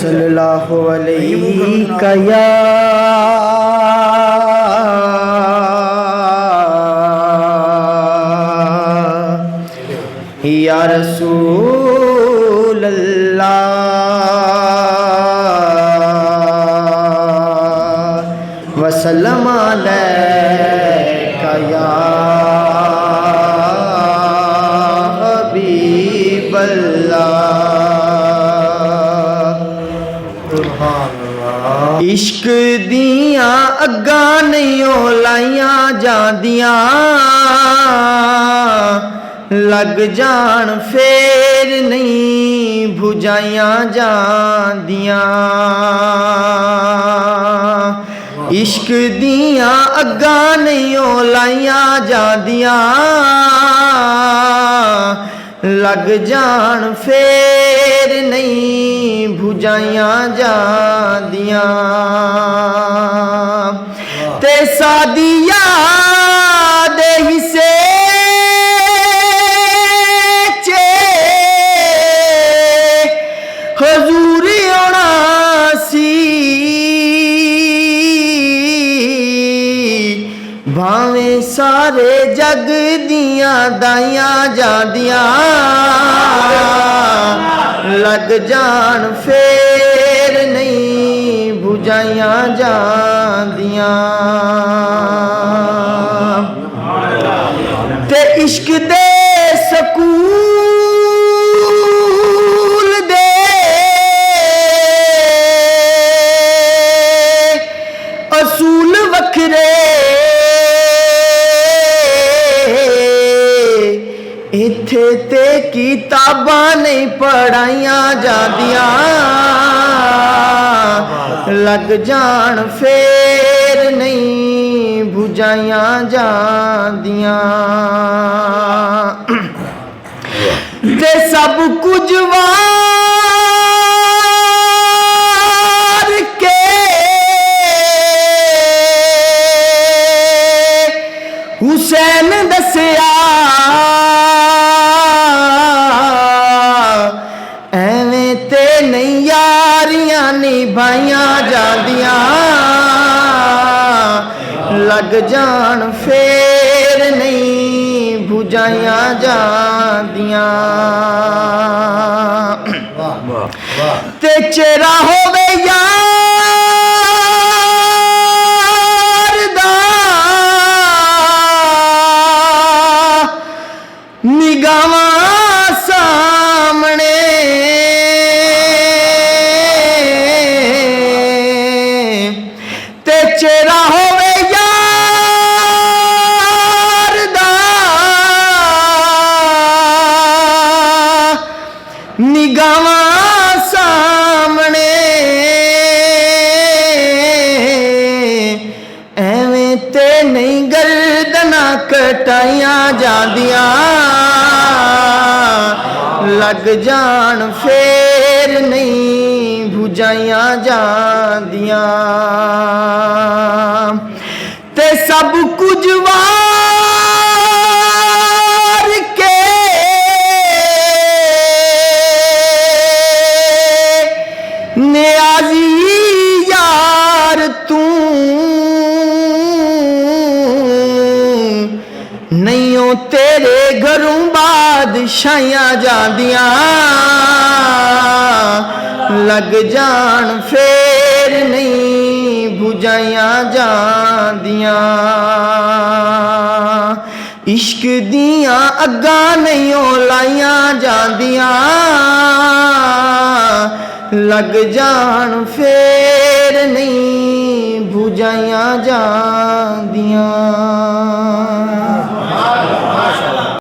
सल्लल्लाहु अलैहि या रसूल अल्लाह वसल्लम अलैका या हबीब अल्लाह। इश्क दिया अग्गा नहीं लाइया जांदियां लग जान फेर नहीं बुझाइया जांदियां। इश्क दिया अग्गा नहीं लाइया जांदियां लग जान फेर नहीं बुझाइया जांदियां। ते सादिया दे हिस्से हजूर आना सी भावें सारे जग दियां दाइयां जांदियां लग जान फेर नहीं बुझाइया जांदियां। ते इश्क दे सकूल दे असूल वखरे इत्थे ते किताबां नहीं पढ़ाइया जांदियां लग जान फेर नहीं बुझाइया जांदियां। ते सब कुछ वार के हुसैन दसिया एवें ते नहीं यारियां निभाइया जांदियां लग जान फेर नहीं बुझाइया जांदियां। ते चेहरा होवे यार दा निगाहां सामने ते चेहरा होवे यार दा निगाहां सामने एवें ते नहीं गर्दना कटाइया जांदियां लग जान फेर नहीं बुझाइया जांदियां। ते सब कुछ वार के नियाजी यार तू नहीं हो तेरे घरों बादशाहियां जांदियां लग जान फेर नहीं बुझाइया जांदियां। इश्क दिया अग्गा नहीं लाइया जांदियां लग जान फेर नहीं बुझाइया जांदियां।